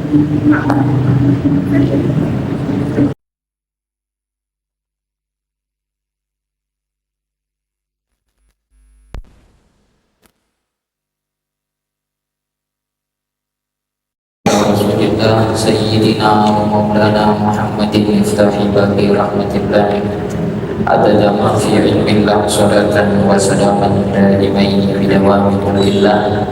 Rasulullah Sayyidina wa Maulana Muhammadin Miftahi Babi Rahmatillah Adada ma fi ilmillah Salatan wa salaman Daimaini bidawami kulillah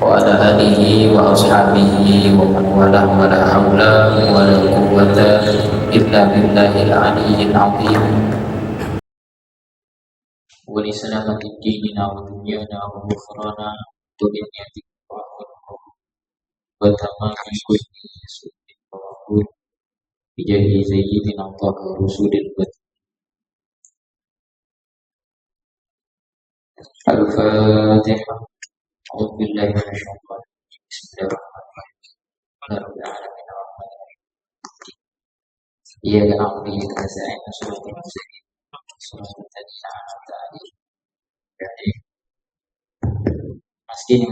Wa ala alihi wa ashabihi Wa man walah wa la hawla Wa la quwwata Illa billahil aliyyil azim Wa li salamati dinina wa dunyana Wa bukhrana Dunyati wa tamamul kulli sunnah wa bijadi sayyidina Muhammad rasulil bad al-fatihah a'udzu billahi minasy syaithanir rajim bismillahirrahmanirrahim rabbil alamin arrahmanir rahim iyyaka na'budu wa iyyaka nasta'in ihdinas siratal mustaqim an'amta 'alaihim Maskin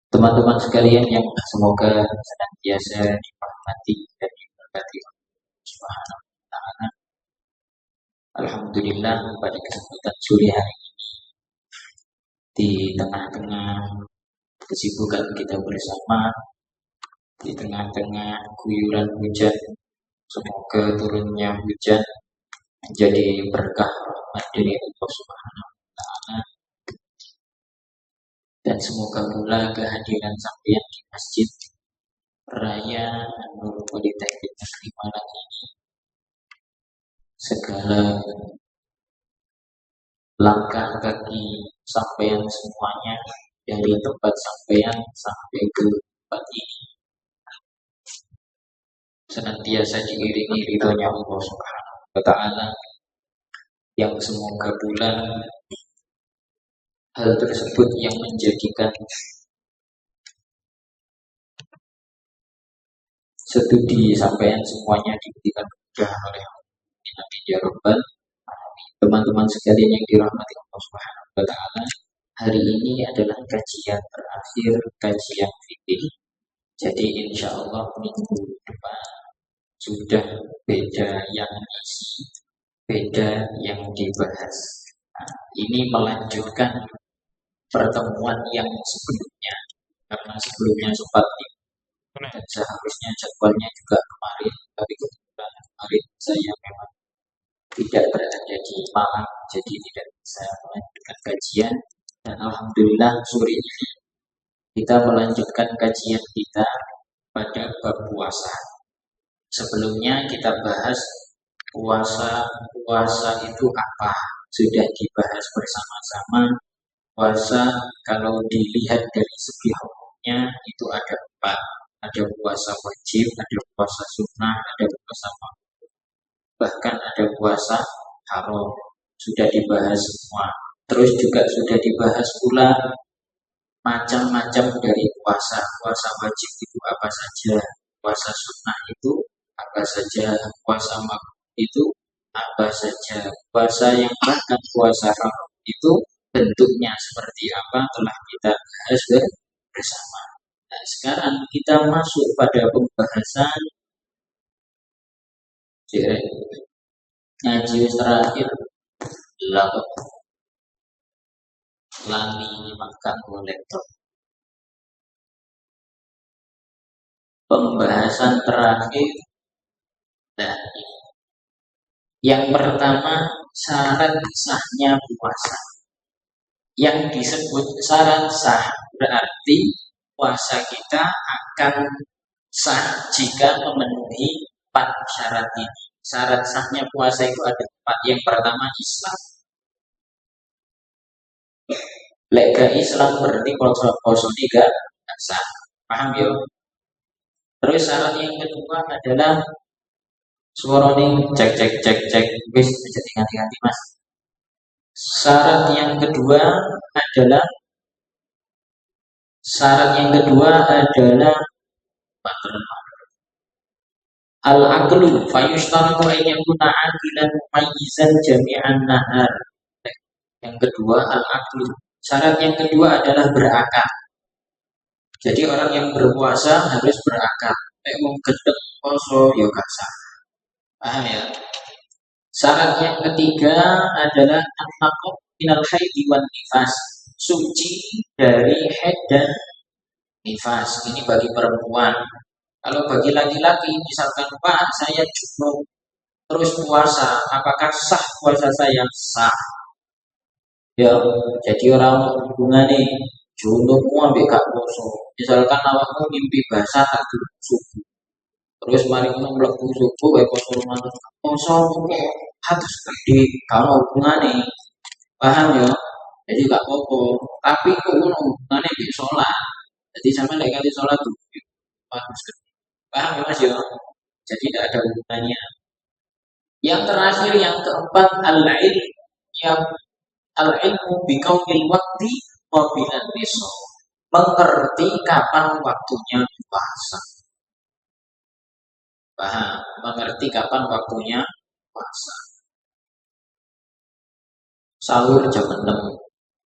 teman-teman sekalian yang semoga senantiasa dirahmati dan diberkati Subhanahu wa ta'ala. Alhamdulillah pada kesempatan sore hari ini di tengah-tengah kesibukan kita bersama, di tengah-tengah guyuran hujan, semoga turunnya hujan menjadi berkah rahmat dari Allah Subhanahu wa ta'ala. Dan semoga pula kehadiran sampeyan di Masjid Raya Nur Politeknik Negeri Malang ini segala langkah kaki sampeyan semuanya dari tempat sampeyan sampai ke tempat ini senantiasa diiringi ridhonya Allah Subhanahu wa ta'ala, yang semoga pula hal tersebut yang menjadikan studi sampean semuanya diberikan kemudahan oleh Allah. Amin ya rabbal alamin. Teman-teman sekalian yang dirahmati Allah Subhanahu wa ta'ala, hari ini adalah kajian terakhir kajian fikih. Jadi insya Allah minggu depan sudah beda yang isi, beda yang dibahas. Nah, ini melanjutkan pertemuan yang sebelumnya, karena sebelumnya sempat dan seharusnya jadwalnya juga kemarin, tapi kebetulan kemarin saya memang tidak berada di Malang, jadi tidak bisa melanjutkan kajian. Dan alhamdulillah sore ini kita melanjutkan kajian kita pada bab puasa. Sebelumnya kita bahas puasa itu apa, sudah dibahas bersama-sama. Puasa kalau dilihat dari segi hukumnya itu ada 4. Ada puasa wajib, ada puasa sunnah, ada puasa makruh, bahkan ada puasa haram. Sudah dibahas semua. Terus juga sudah dibahas pula macam-macam dari puasa. Puasa wajib itu apa saja, puasa sunnah itu apa saja, puasa makruh itu apa saja, puasa yang bahkan puasa haram itu bentuknya seperti apa telah kita bahas bersama. Nah, sekarang kita masuk pada pembahasan ngaji terakhir lali maka kolektor. Pembahasan terakhir. Nah, yang pertama syarat sahnya puasa. Yang disebut syarat sah berarti puasa kita akan sah jika memenuhi 4 syarat ini. Syarat sahnya puasa itu ada 4. Yang pertama Islam. Lega Islam berarti puasa 3 sah. Paham ya? Terus syarat yang kedua adalah suara nih cek wis jadi ganti-ganti mas. Syarat yang kedua adalah Al-aqlu fayushtaratu an yakuna aqilan mumayyizan jami'an nahar. Yang kedua al-aqlu. Syarat yang kedua adalah berakal. Jadi orang yang berpuasa harus berakal. Nek wong gedeg poso ya gak sah. Paham ya? Syarat yang ketiga adalah an-naqab minal haidi wan nifas. Suci dari haid dan nifas. Ini bagi perempuan. Kalau bagi laki-laki misalkan Pak saya junub terus puasa, apakah sah puasa saya? Sah. Ya, jadi orang hubungannya junubmu ambek gak poso. Misalkan awakmu mimpi basah tak subuh. Terus mari ngono mlebu subuh wae poso rumah poso harus gede kalau hubungannya. Paham ya? Jadi gak apa-apa. Tapi kok ngono hubungannya mbek salat. Jadi sampe lek kali salat tuh harus gede. Paham ya Mas ya? Jadi tidak ada hubungannya. Yang terakhir yang keempat al-ilm yang al-ilmu bikaunil waktu wabilan besok. Mengerti kapan waktunya puasa. Paham? Mengerti kapan waktunya puasa. Sahur jam 6,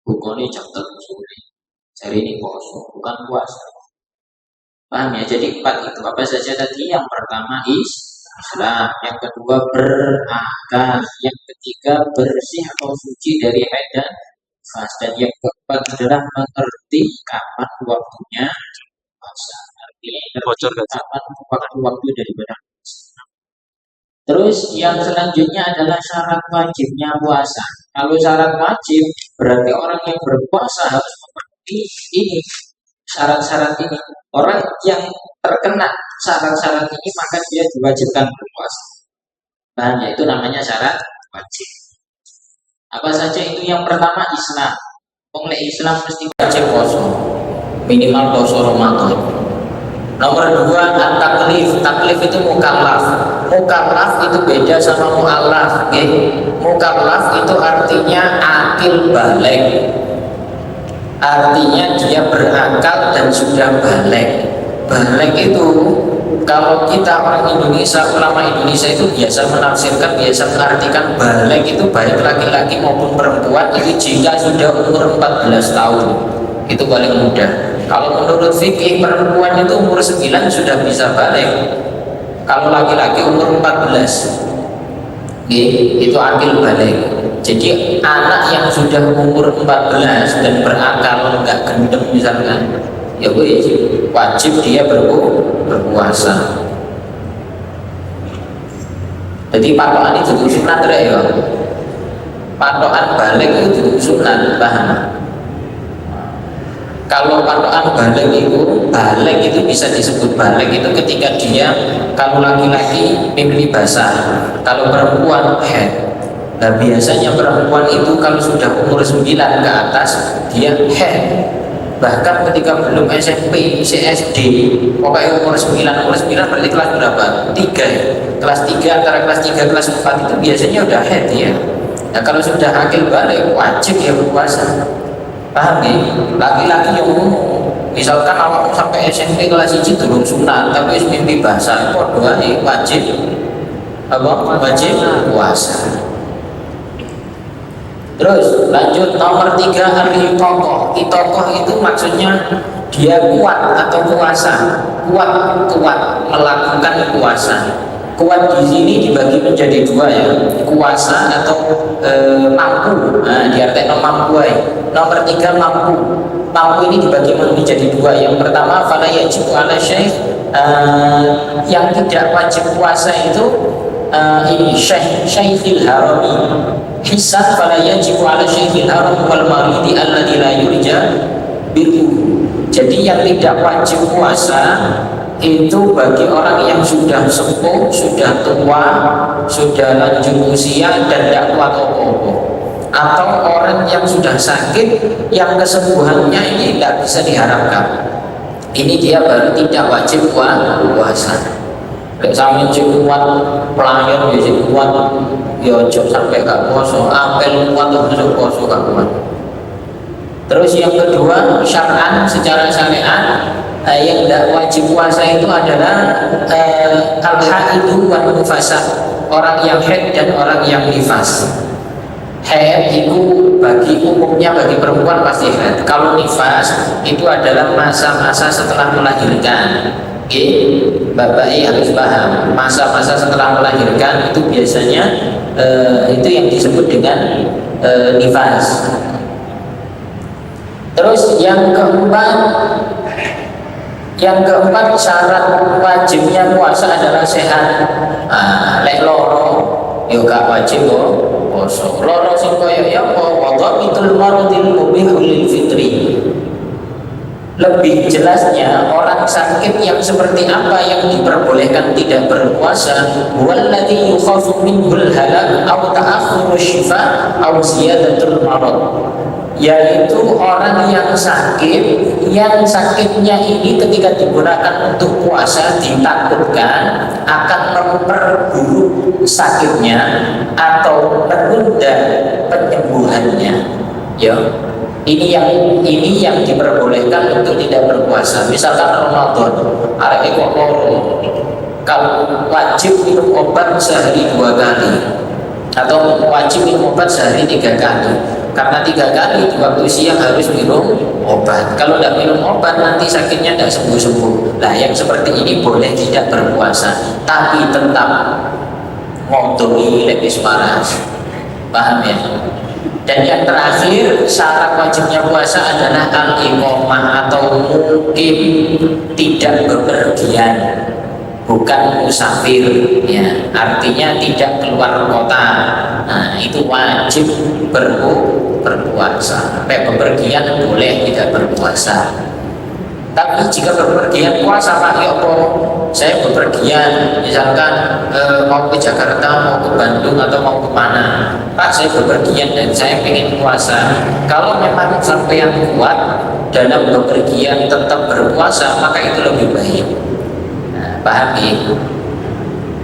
bukannya jam 3 sore. Hari ini puasa, bukan puasa. Paham ya? Jadi 4 itu apa saja tadi? Yang pertama Islam, yang kedua berakal, yang ketiga bersih atau suci dari haid dan nifas, dan yang keempat adalah mengerti kapan waktunya puasa. Artinya kapan waktu-waktu daripada puasa. Terus yang selanjutnya adalah syarat wajibnya puasa. Kalau syarat wajib berarti orang yang berpuasa harus memenuhi ini syarat-syarat ini. Orang yang terkena syarat-syarat ini maka dia diwajibkan berpuasa. Nah, itu namanya syarat wajib. Apa saja itu? Yang pertama Islam. Oleh Islam mesti wajib puasa. Minimal puasa Ramadan. Nomor 2 taklif. Taklif itu mukallaf. Mukallaf itu beda sama mu'allaf. Mukallaf itu artinya akil balik. Artinya dia berakal dan sudah balik. Balik itu kalau kita orang Indonesia, ulama Indonesia itu biasa menafsirkan, biasa mengartikan balik itu baik laki-laki maupun perempuan itu jika sudah umur 14 tahun. Itu paling mudah. Kalau menurut fikih perempuan itu umur 9 sudah bisa balik. Kalau laki-laki umur 14 itu akil balik. Jadi anak yang sudah umur 14 dan berakal enggak gendeng misalkan, ya wajib dia berpuasa. Jadi patokan itu sunat ya. Patokan balik itu sunat, paham? Kalau patokan balik itu bisa disebut balik itu ketika dia, kalau laki-laki mimpi basah, kalau perempuan haid. Nah biasanya perempuan itu kalau sudah umur 9 ke atas dia haid. Bahkan ketika belum SMP, SD, pokoknya umur 9 berarti kelas berapa? 3 ya? Kelas 3, antara kelas 3 kelas 4 itu biasanya udah haid ya. Nah kalau sudah akil balik wajib ya berpuasa. Paham ya? Laki-laki yang misalkan awak sampai SMP kelas 1 turun sunat tapi mimpi basah, doa wajib wajib puasa. Terus lanjut nomor 3 al-itokoh. Itokoh itu maksudnya dia kuat atau kuasa, kuat melakukan puasa. Kuat di sini dibagi menjadi 2 ya, kuasa atau mampu. Nah, diartikan mampu ya. Nomor 3 mampu. Mampu ini dibagi menjadi 2. Yang pertama fala yajibu ala syekh, yang tidak wajib puasa itu ini syekhil harami. Hisab fala yajibu ala syekhil haram wal maridi alladzi la yurja biru. Jadi yang tidak wajib puasa itu bagi orang yang sudah sepuh, sudah tua, sudah lanjut usia dan tidak kuat apa-apa, atau orang yang sudah sakit yang kesembuhannya ini tidak bisa diharapkan. Ini dia baru tidak wajib puasa. Sampai kuat pelayan ya kuat ya ojo sampai gak poso, apel kuat terus poso gak kuat. Terus yang kedua syar'an secara syariat Yang tidak wajib puasa itu adalah al-haidu wan nufasa, orang yang haid dan orang yang nifas. Haid itu bagi umumnya bagi perempuan pasti haid. Kalau nifas itu adalah masa-masa setelah melahirkan. Oke, Bapak harus paham, masa-masa setelah melahirkan itu biasanya itu yang disebut dengan nifas. Terus yang keempat syarat wajibnya puasa adalah sehat. Lek loro yo gak wajib kok puasa. Loro sing koyo ya apa wadhabitul maradil mubihul lil fitri. Lebih jelasnya orang sakit yang seperti apa yang diperbolehkan tidak berpuasa, walladzi yukhafu minhul halak aw ta'akhkhuru syifa aw ziyadatul marad, yaitu orang yang sakit yang sakitnya ini ketika digunakan untuk puasa ditakutkan akan memperburuk sakitnya atau menunda penyembuhannya. Ya, ini yang diperbolehkan untuk tidak berpuasa. Misalkan Ramadan, arek kok loro, kalau wajib minum obat sehari 2 kali atau wajib minum obat sehari 3 kali. Karena 3 kali di waktu siang harus minum obat. Kalau tidak minum obat nanti sakitnya tidak sembuh-sembuh. Nah, yang seperti ini boleh tidak berpuasa, tapi tetap ngodohi lebih waras. Paham ya? Dan yang terakhir syarat wajibnya puasa adalah al-iqamah atau mukim, tidak bepergian, bukan musafir ya, artinya tidak keluar kota. Nah, itu wajib berpuasa. Sampai bepergian boleh tidak berpuasa. Tapi jika bepergian puasa Pak, ya apa? Saya bepergian, misalkan mau ke Jakarta, mau ke Bandung atau mau ke mana, Pak saya bepergian dan saya ingin puasa. Kalau memang sampai yang kuat dalam bepergian tetap berpuasa, maka itu lebih baik. Paham ya?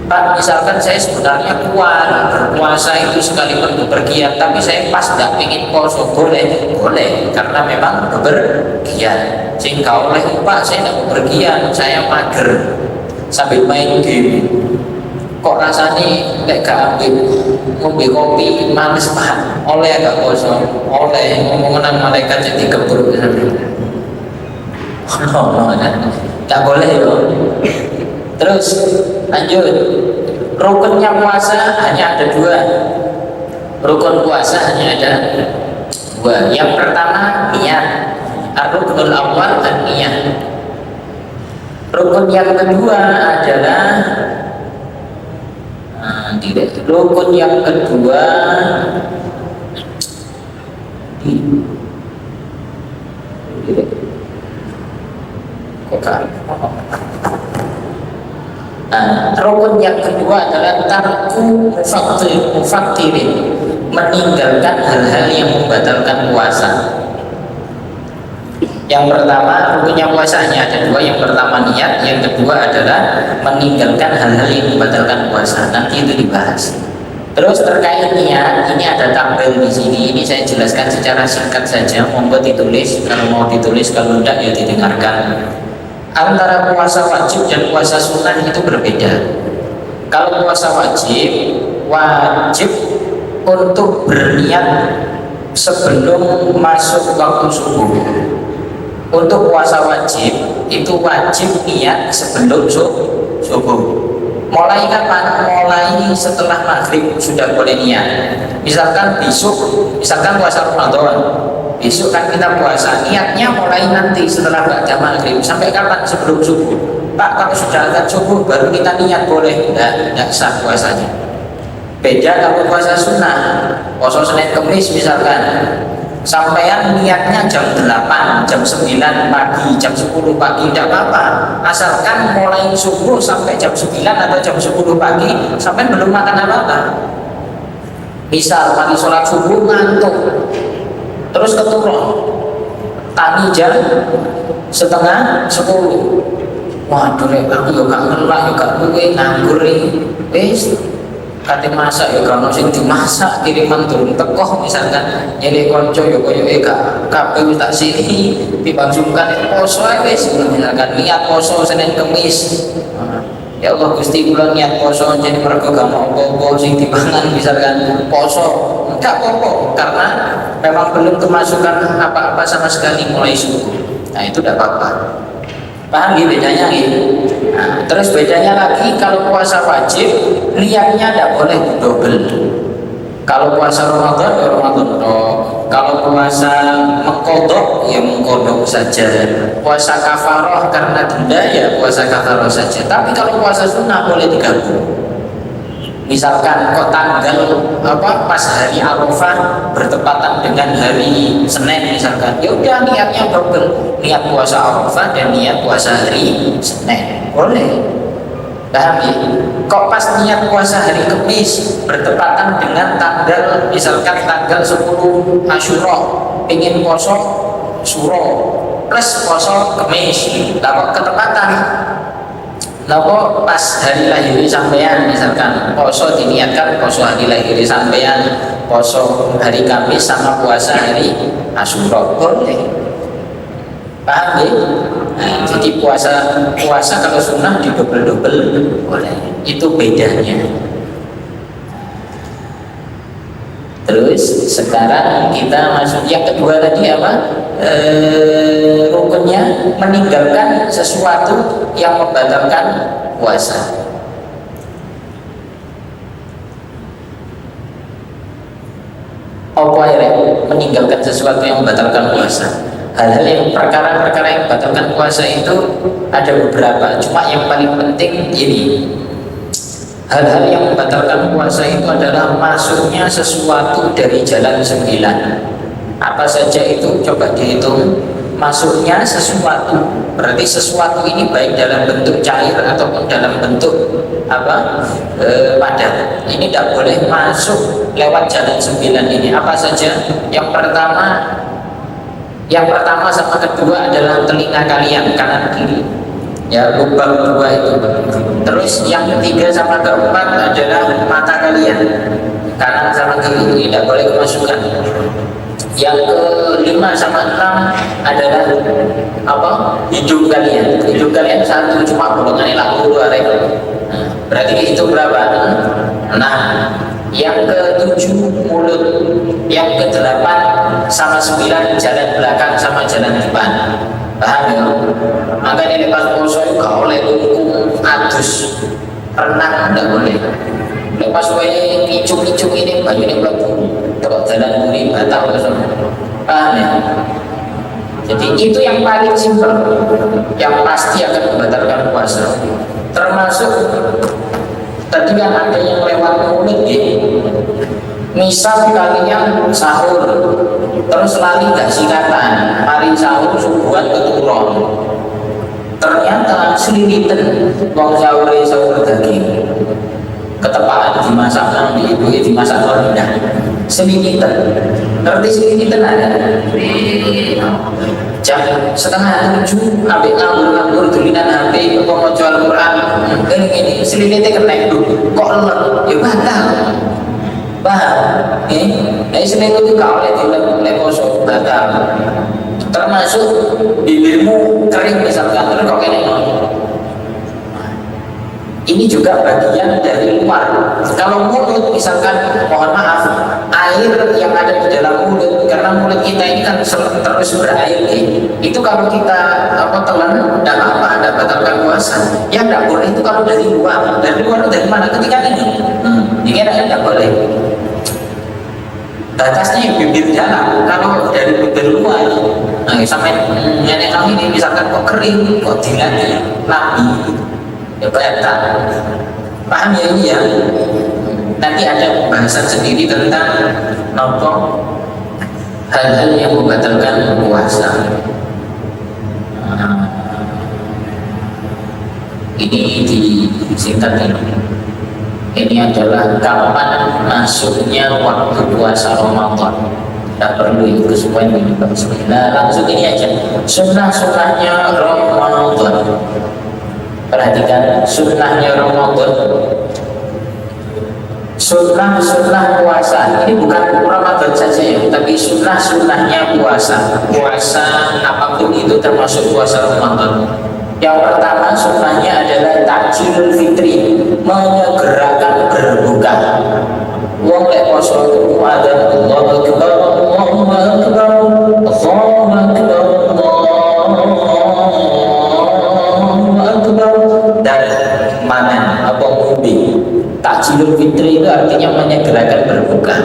Pak, misalkan saya sebenarnya kuat berpuasa itu sekalipun bepergian, tapi saya pas tidak ingin puasa, boleh, karena memang bepergian. Sehingga oleh Pak, saya tidak bepergian, saya mager sambil main game. Kok rasanya nggak ambil ngombe kopi males Pak, oleh agak kosong, oleh ngomong nang malaikat jadi keburu. Tak boleh loh. Terus lanjut, rukunnya puasa hanya ada 2. Rukun puasa hanya ada 2. Yang pertama niat, ar-ruknul awwal an-niyah. Rukun yang kedua adalah rukun yang kedua rukun yang kedua adalah tarku mufaktirin, meninggalkan hal-hal yang membatalkan puasa. Yang pertama, rukunnya puasa hanya ada 2. Yang pertama niat, yang kedua adalah meninggalkan hal-hal yang membatalkan puasa. Nanti itu dibahas. Terus terkait niat, ini ada tabel di sini. Ini saya jelaskan secara singkat saja. Monggo ditulis, kalau mau ditulis, kalau tidak ya didengarkan. Antara puasa wajib dan puasa sunnah itu berbeda. Kalau puasa wajib untuk berniat sebelum masuk waktu subuh. Untuk puasa wajib itu wajib niat sebelum subuh. Mulai kapan? Mulai setelah maghrib sudah boleh niat. Misalkan puasa Ramadan, besok kan kita puasa, niatnya mulai nanti setelah baca maghrib sampai kapan? Sebelum subuh. Pak, kalau sudah azan subuh baru kita niat boleh? Tidak sah puasanya. Beda kalau puasa sunnah, puasa Senin Kemis misalkan, sampean niatnya jam 8, jam 9 pagi, jam 10 pagi, tidak apa-apa, asalkan mulai subuh sampai jam 9 atau jam 10 pagi sampai belum makan apa-apa. Misal pagi sholat subuh ngantuk, terus keturun tadi jam setengah 10, waduh aku juga ngelak juga gue nganggur wes kate masak ya kan sing dimasak kiriman turun teko misalkan nyele konco ya koyo kabeh wis tak sini dibangsungkan poso ae wis misalkan niat poso Senin Kemis. Ya Allah Gusti kula niat poso jadi mergo gak mau apa-apa sing dipangan misalkan poso enggak apa-apa karena memang belum kemasukan apa-apa sama sekali mulai subuh. Nah itu tidak apa-apa. Paham gitu bedanya gitu. Nah, terus bedanya lagi kalau puasa wajib niatnya tidak boleh double. Kalau puasa Ramadan ya Ramadan toh. Kalau puasa mengkodok ya mengkodok saja. Puasa kafaroh karena denda ya puasa kafaroh saja. Tapi kalau puasa sunnah boleh digabung. Misalkan kok tanggal pas hari Arafah bertepatan dengan hari Senin misalkan, ya udah niatnya double, niat puasa Arafah dan niat puasa hari Senin boleh. Paham ya? Kok pas niat puasa hari Kamis bertepatan dengan tanggal misalkan tanggal 10 Asyura, ingin poso Suro plus poso Kamis, lah kok ketepatan? Lalu pas hari lahir sampean misalkan poso diniatkan poso hari lahir sampean, poso hari Kamis sama puasa hari Asyura boleh. Paham ya? Nah, jadi puasa kalau sunnah di double boleh. Itu bedanya. Terus sekarang kita masuk yang kedua tadi apa? Rukunnya meninggalkan sesuatu yang membatalkan puasa. Apa ya? Meninggalkan sesuatu yang membatalkan puasa. Hal-hal yang perkara-perkara yang membatalkan puasa itu ada beberapa. Cuma yang paling penting ini. Hal-hal yang membatalkan puasa itu adalah masuknya sesuatu dari jalan 9. Apa saja itu? Coba dihitung. Masuknya sesuatu, berarti sesuatu ini baik dalam bentuk cair ataupun dalam bentuk padat. Ini tidak boleh masuk lewat jalan 9 ini. Apa saja? Yang pertama sama kedua adalah telinga kalian kanan kiri. Ya, lubang dua itu. Terus yang ketiga sama keempat adalah mata kalian kanan sama kiri, tidak boleh kemasukan. Yang kelima sama enam adalah hidung kalian. Hidung kalian satu cuma bolongan laku dua berarti itu berapa? 6. Yang ketujuh mulut. Yang kedelapan sama 9 jalan belakang sama jalan depan. Paham ya? Makanya lepas poso itu gak boleh lungkung adus renang, tidak boleh. Lepas wae kicung-kicung ini baju ini belum terus jalan muri batal semua. Paham ya? Jadi itu yang paling simpel, yang pasti akan membatalkan puasa. Termasuk tadi kan ada yang lewat mulut ya. Misal kalian sahur terus lali gak sikatan, mari sahur subuhan keturun, ternyata selilitan mau sahur daging ketepaan dimasak di ibu dimasak rendah selilitan. Ngerti selilitan ada? Jam setengah 7 ambil ngambur tulinan HP kok mau jual Quran ini selilitnya kena kok elek ya batal. Paham? Nah Senin itu kau oleh poso batal. Termasuk bibirmu kering misalkan, terus kok kena ini juga bagian dari luar. Kalau mulut misalkan, mohon maaf, air yang ada di dalam mulut, karena mulut kita ini kan terus berair itu kalau kita telan, tidak apa, ada batalkan puasa. Yang tidak boleh itu kalau dari luar. Dari luar dari mana? Ketika ini tidak boleh. Batasnya bibir dalam. Kalau dari bibir luar, sampai nenek kami ini misalkan kok kering, kok dilani, nabi, ya batal. Paham ya ini ya? Nanti ada pembahasan sendiri tentang hal-hal yang membatalkan puasa. Ini disingkat ini. Ini adalah kapan masuknya waktu puasa Ramadan. Tidak perlu itu kesukaan ini. Nah langsung ini aja. Sunnah-sunnahnya Ramadan. Perhatikan sunnahnya Ramadan. Sunnah puasa ini bukan Ramadan saja ya, tapi sunnahnya puasa. Puasa apapun itu termasuk puasa Ramadan. Yang pertama sunnahnya adalah takjilul fitri, menyegerakan berbuka. Wong lek poso itu ada Allahu Akbar, Allahu Akbar, Allahu Akbar, Allahu Akbar, dan manan apa ngombe. Takjilul fitri itu artinya menyegerakan berbuka.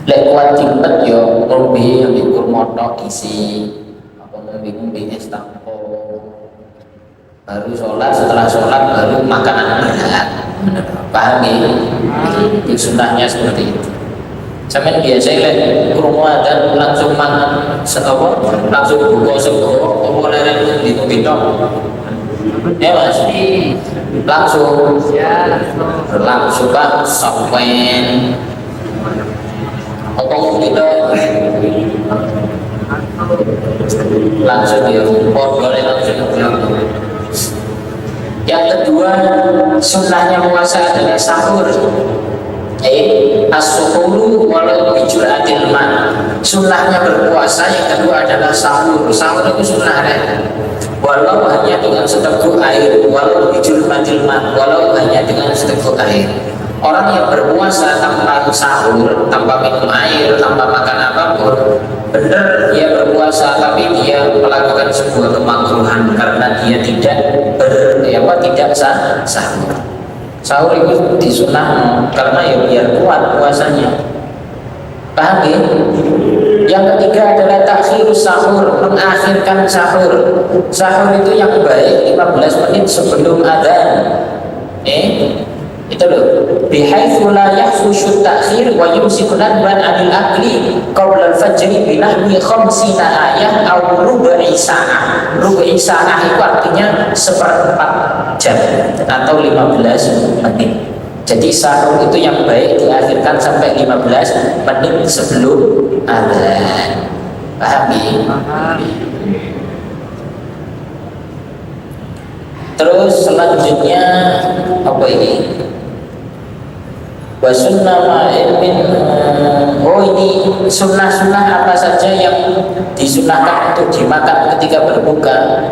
Lek kuat timpet yo ngombe ambek kurma tok isi apa ngombe es tampo. Baru sholat, setelah sholat baru makanan berat. Paham ya? Itu sunnahnya seperti itu. Sampai biasa lek kurma dan langsung makan langsung buka sego apa leren ditok. Ya mas, langsung pak sampein apa gitu langsung dia boleh langsung. Yang kedua sunnahnya puasa adalah sahur. As-suhuru walau bijuratil ma. Sunnahnya berpuasa yang kedua adalah sahur. Sahur itu sunnah walau hanya dengan seteguk air, walau bijuratil ma, walau hanya dengan seteguk air. Orang yang berpuasa tanpa sahur, tanpa minum air, tanpa makan apapun, benar dia berpuasa tapi dia melakukan sebuah kemakruhan karena dia tidak sahur. Sahur itu disunnah karena ya biar kuat puasanya. Paham ya? Yang ketiga adalah takhirus sahur, mengakhirkan sahur. Sahur itu yang baik 15 menit sebelum adzan. Itu loh. Bihaitsu la yahfushu ta'khir wa yumsiku nadban 'anil akli qabla al-fajr bi nahwi 50 ayah aw rubu'i sa'ah. Rubu'i sa'ah itu artinya seperempat jam atau 15 menit. Jadi sahur itu yang baik diakhirkan sampai 15 menit sebelum adzan. Paham ya? Terus selanjutnya apa ini? Wasunnah ma'ilmin. Ini sunnah-sunnah apa saja yang disunahkan untuk dimakan ketika berbuka.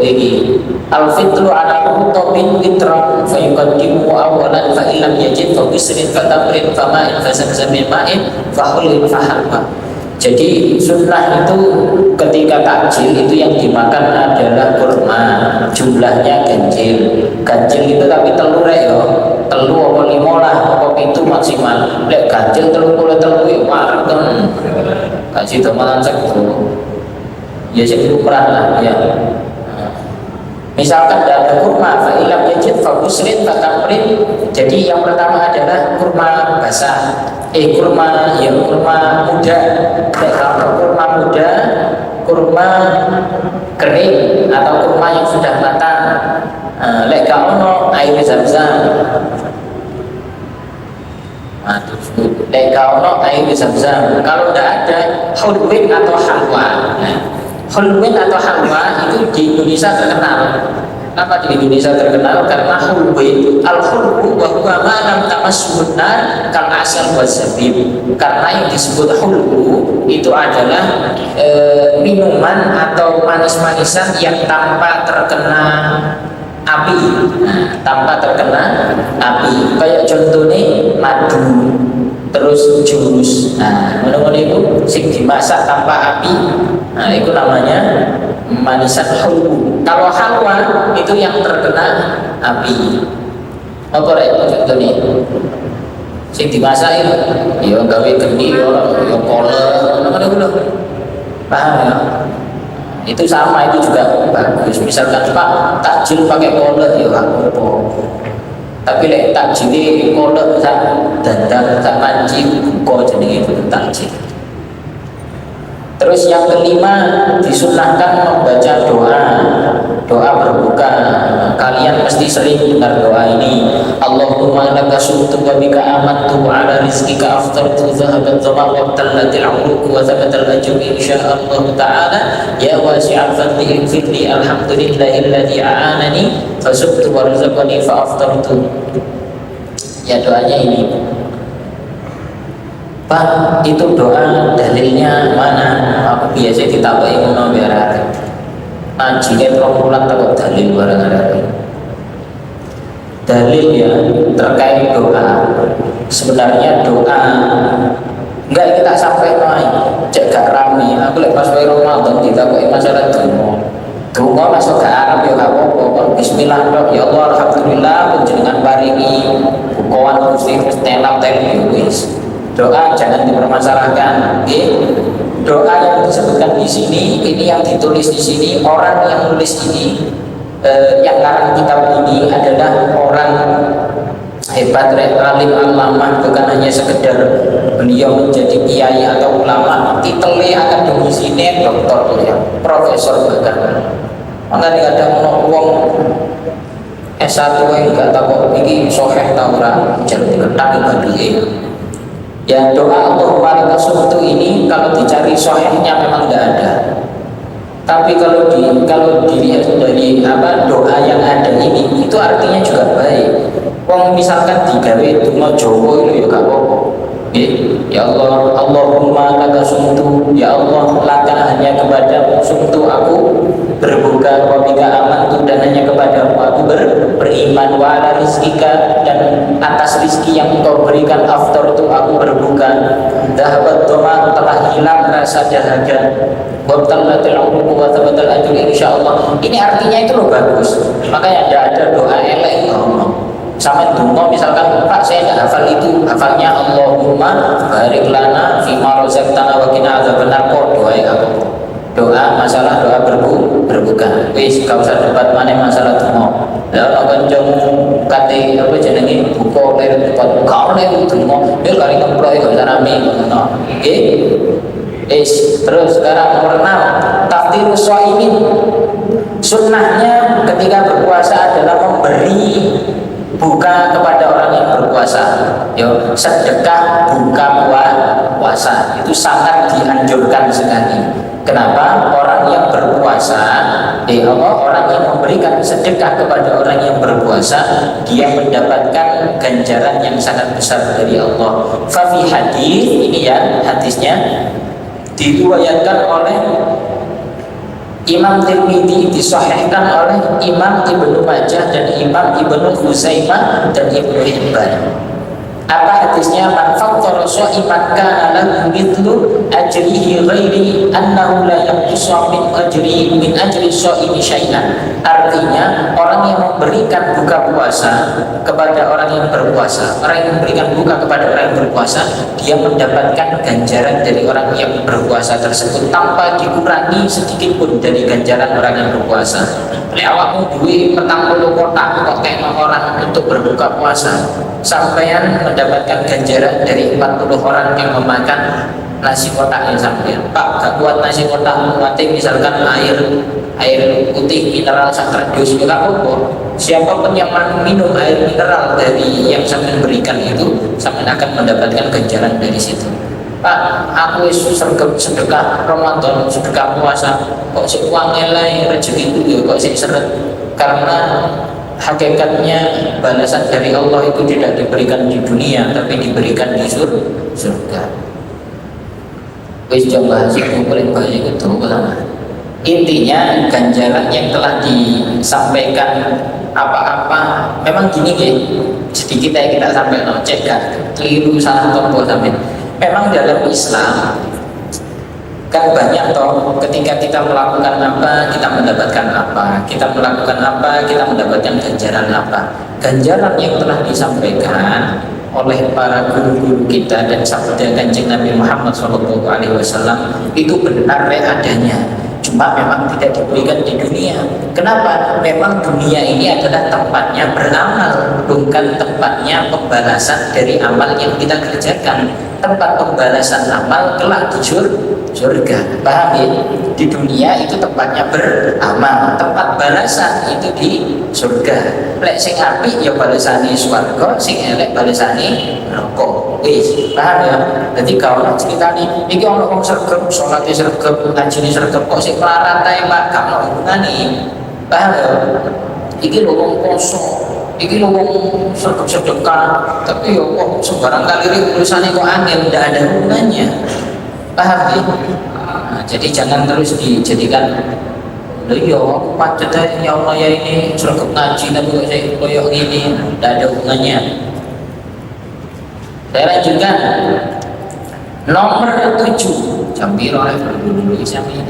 Ini al-fitru ala rutobin witran fa yuqaddimu awalan fa illam yajid fa bisrin fa tamrin fa ma'in fa zamzamin ma'in fa hulin fa halwa. Jadi sunnah itu ketika takjil itu yang dimakan adalah kurma, jumlahnya ganjil itu tapi telur ya, telu apa 5 lah, apa 7 maksimal. Lek ganjil 33 ya wareng kasih teman cek ya sih lumrah lah ya. Misalkan ada kurma fa'ilam yajid fabusrin fatamrin. Jadi yang pertama adalah kurma basah, kurma muda. Kalau kurma muda, kurma kering atau kurma yang sudah matang. Lek ono air zam-zam. Lek ono air zam-zam. Kalau tidak ada hulwin atau halwa. Hulwin atau halwa itu di Indonesia terkenal. Kenapa di Indonesia terkenal? Karena hulwin, al-hulwu wa huwa ma lam tamassuhun nar kal asal wa zabib. Karena yang disebut hulwu itu adalah minuman atau manis-manisan yang tanpa terkena api. Tanpa terkena api. Kayak contohnya madu, terus jus. Menurut itu sing dimasak tanpa api. Itu namanya manisan hulwu. Kalau halwa itu yang terkena api. Apa rek contohnya? Sing dimasak itu ya gawe geni ya kolak, ngono lho. Paham ya? Itu sama, itu juga bagus. Misalkan Pak takjil pakai kolak ya apa. Tapi lek takjil kolak sak dandang sak panci buka jenenge itu takjil. Terus yang kelima, disunahkan membaca doa berbuka. Kalian mesti sering dengar doa ini. Allahumma laka sumtu wa bika amantu wa ala rizqika aftartu zahabat zama wa tallatil umruku wa thabatal ajru insyaallah ta'ala ya wasi'al fadli infirli alhamdulillahilladzi a'anani fasubtu wa rizaqani fa aftartu. Ya, doanya ini. Pak, itu doa dalilnya mana? Aku biasa ditakoki ngono biar ajine trompulan takut dalil barang-barang. Dalil ya terkait doa. Sebenarnya doa enggak kita sampai naik, cek gak rame. Aku lek pas wae Ramadan ditakoki masalah donga. Donga masuk ke Arab ya gak apa-apa. Bismillah ya Allah alhamdulillah panjenengan paringi bukuan Gusti Stella wis. Doa jangan dipermasalahkan, okay? Doa yang disebutkan di sini, ini yang ditulis di sini, orang yang nulis ini, yang ngarang kitab ini adalah orang hebat, alim ulama, bukan hanya sekedar beliau menjadi kiai atau ulama, titelnya akademisine doktor ya, profesor bahkan. Makanya ada uang S1 yang enggak tahu ini soheh tau ora, jangan diketak badhe. Ya, doa Allahumma laka sumtu ini kalau dicari sohnya memang tidak ada. Tapi kalau dilihat dari doa yang ada ini, itu artinya juga baik. Wong misalkan digawe donga Jawa itu ya gak apa-apa. Ya Allah, Allahumma laka sumtu, ya Allah laka hanya kepada sumtu aku berbuka, wa bika amantu dan hanya kepadamu aku beriman, wa ala rizqika dan atas rizki yang engkau berikan aftar itu aku berbuka, dhahabat dhama telah hilang rasa dahaga, wa tallatil umruku wa thabatal ajru insyaallah. Ini artinya itu loh bagus. Makanya ada doa elek sama donga misalkan Pak saya tidak hafal itu, hafalnya Allahumma barik lana fima razaqtana wa qina adzabannar. Doa apa? Doa masalah doa berbuka. Wis gak usah debat maneh masalah donga. Lah ana kancamu kate apa jenenge buka lir debat gak oleh donga. Ya kali ngemplok gak usah rame ngono. Nggih. Terus sekarang nomor 6, taftirus shaimin. Sunnahnya ketika berpuasa adalah memberi buka kepada orang yang berpuasa. Yo, sedekah buka puasa itu sangat dianjurkan sekali. Kenapa? Orang yang berpuasa, orang yang memberikan sedekah kepada orang yang berpuasa, dia mendapatkan ganjaran yang sangat besar dari Allah. Fa fi hadis ini ya, hadisnya diriwayatkan oleh Imam Tirmidzi, disahihkan oleh Imam Ibnu Majah dan Imam Ibnu Khuzaimah dan Ibnu Hibban. Apa hadisnya? Man fattara sha'iman kana lahu mithlu ajrihi ghairi annahu la yanqusu min ajri sha'imi syai'an. Artinya orang yang memberikan buka puasa kepada orang yang berpuasa, orang yang memberikan buka kepada orang yang berpuasa, dia mendapatkan ganjaran dari orang yang berpuasa tersebut tanpa dikurangi sedikit pun dari ganjaran orang yang berpuasa. Lek awakmu duwe 40 kotak kok kayak orang untuk berbuka puasa, sampeyan mendapatkan ganjaran dari 40 orang yang memakan nasi kotaknya sampeyan. Pak, gak kuat nasi kotak, mati misalkan air putih mineral sakredus juga apa. Siapapun yang minum air mineral dari yang sampeyan berikan itu, sampeyan akan mendapatkan ganjaran dari situ. Pak, aku sergap sedekah Ramadan, sedekah puasa, kok si uang nilai rezeki itu kok si seret. Karena hakikatnya balasan dari Allah itu tidak diberikan di dunia, tapi diberikan di surga. Wis coba yang paling banyak itu ulama. Intinya ganjaran yang telah disampaikan apa-apa memang gini ya. Sedikit aja kita sampai cek keliru salah tombol sampai. Memang dalam Islam kan banyak toh, ketika kita melakukan apa kita mendapatkan apa, kita melakukan apa kita mendapatkan ganjaran apa. Ganjaran yang telah disampaikan oleh para guru-guru kita dan sabda Kanjeng Nabi Muhammad SAW itu benar adanya, cuma memang tidak diberikan di dunia. Kenapa? Memang dunia ini adalah tempatnya beramal, bukan tempatnya pembalasan dari amal yang kita kerjakan. Tempat pembalasan amal kelak di surga. Paham ya? Di dunia itu tempatnya beramal, tempat balasan itu di surga. Lek sing apik ya balasane swarga, sing elek balasane neraka. Wis, paham ya? Dadi kalau ceritane iki ana wong sregep, salate sregep, ngajine sregep kok sing melarat ae Pak, gak ono hubungane. Paham ya? Iki lho wong poso, iki lho wong sregep sedekah, tapi ya kok sembarang kali urusannya kok angel, ndak ada hubungannya. Paham ya? Nah, jadi jangan terus dijadikan loh iya aku pancet ya Allah ya ini sregep ngaji tapi kok saya koyok gini, ndak ada hubungannya. Saya lanjutkan nomor 7 jam biru dulu ini.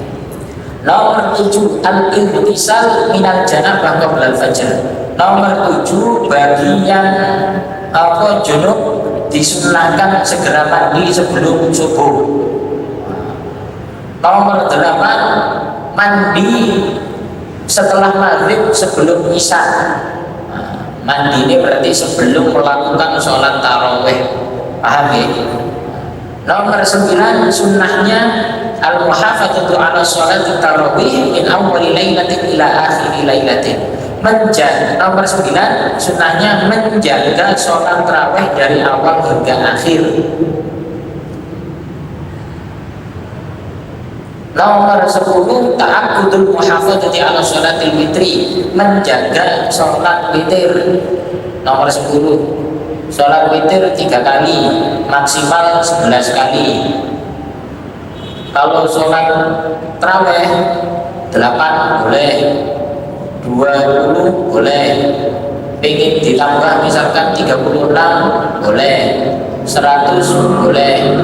Nomor 7 al-ihtisal minal janabah qabla al-fajr. Nomor 7 bagi yang junub disunahkan segera mandi sebelum subuh. Nomor 8 mandi setelah maghrib sebelum isya. Mandi ini berarti sebelum melakukan sholat taraweh. Paham ya? Nomor 9 sunnahnya al-muhafadzatu ala sholat tarawih min awwali lailatin ila akhiri lailatin. Nomor 9 sunnahnya menjaga sholat tarawih dari awal hingga akhir. Nomor 10 ta'abbudul muhafadzati ala sholatil witri, menjaga sholat witir. Nomor 10 sholat witir 3 kali, maksimal 11 kali. Kalau sholat taraweh 8 boleh, 20 boleh, pengen ditambah misalkan 36 boleh, 100 boleh.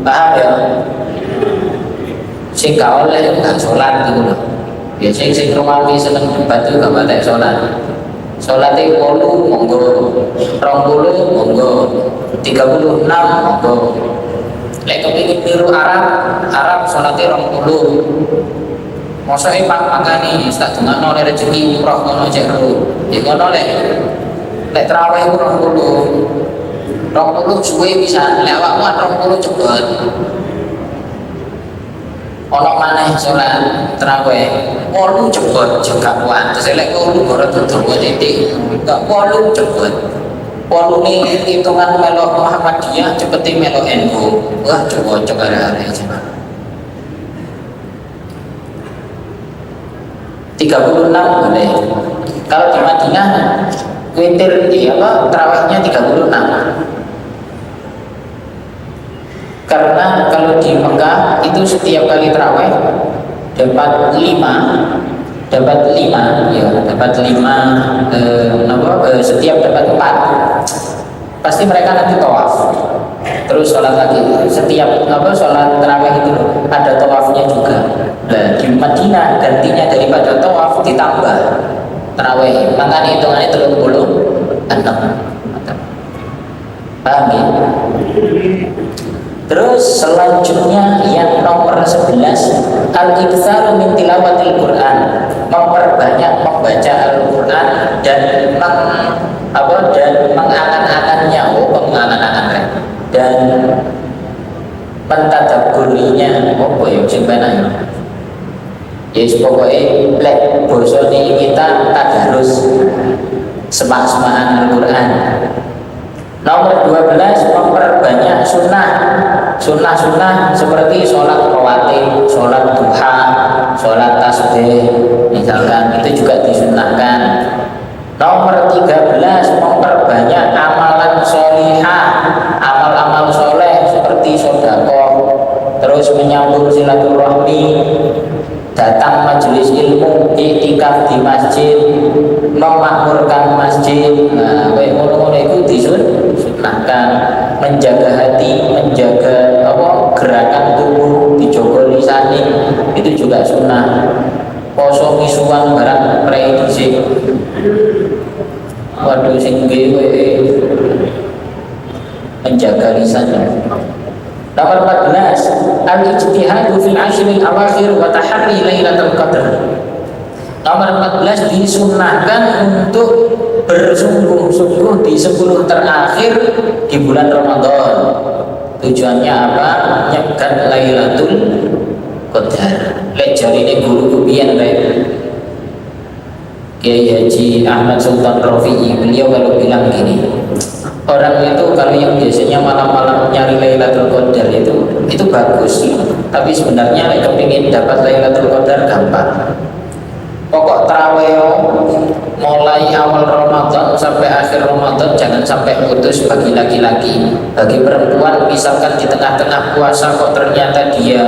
Paham ya? Sing gak oleh gak sholat gitu loh. Biasanya sing rumawi seneng debat itu gak batek sholat. Sholatnya 10 monggo, 20 monggo, 36 monggo. Lek kepingin niru Arab sholatnya 20. Mosok pangane tak dongakno oleh rezeki umroh ngono cek ro. Ya ngono lek tarawih 20 suwe bisa, lek awakmu 20 cepet. Ono maneh sholat tarawih 8 cepet juga kuat. Terus lek 8 ora tutur titik, enggak 8 cepet. 8 ini hitungan melok Muhammadiyah cepeti melok NU. Wah cocok arek-arek aja. 36 boleh. Kalau di Madinah witir tarawihnya 36. Karena kalau di Mekah itu setiap kali tarawih dapat 5 ya, dapat 5 setiap dapat 4. Pasti mereka nanti tawaf. Terus sholat lagi. Setiap sholat tarawih itu ada tawafnya juga. Nah, di Madinah gantinya daripada tawaf ditambah tarawih. Makanya hitungannya 36. Paham ya? Terus selanjutnya yang nomor 11 al-iktsaru min tilawatil Quran, memperbanyak membaca Al-Quran dan mengangan-angannya, dan mentadabburinya. Apa ya sing penak? Yes, pokoknya lek bosone kita tadarus semak-semakan Al-Quran. Nomor 12 memperbanyak sunnah seperti sholat rawatib, sholat duha, sholat tasbih misalkan, itu juga disunnahkan. Nomor 13 memperbanyak amalan sholihah, amal-amal soleh seperti sedekah, terus menyambung silaturahmi, datang majelis ilmu, iktikaf di masjid, memakmurkan masjid. Nah, ngono-ngono itu disunahkan. Menjaga hati, menjaga gerakan tubuh, dijogo lisane, itu juga sunnah. Poso misuan barang prei dhisik. Waduh sing menjaga lisan. Nomor 14 al-ijtihadu fil ashril awakhir wa taharri lailatul qadar. Nomor 14 disunnahkan untuk bersungguh-sungguh di 10 terakhir di bulan Ramadan. Tujuannya apa? Nyegat Lailatul Qadar. Lek jarine guru kupian rek Kiai Haji Ahmad Sultan Rafi'i, beliau kalau bilang gini, orang itu kalau yang biasanya malam-malam nyari Lailatul Qadar itu bagus, tapi sebenarnya lek kepingin dapat Lailatul Qadar gampang. Pokok tarawih mulai awal Ramadan sampai akhir Ramadan jangan sampai putus bagi laki-laki. Bagi perempuan misalkan di tengah-tengah puasa kok ternyata dia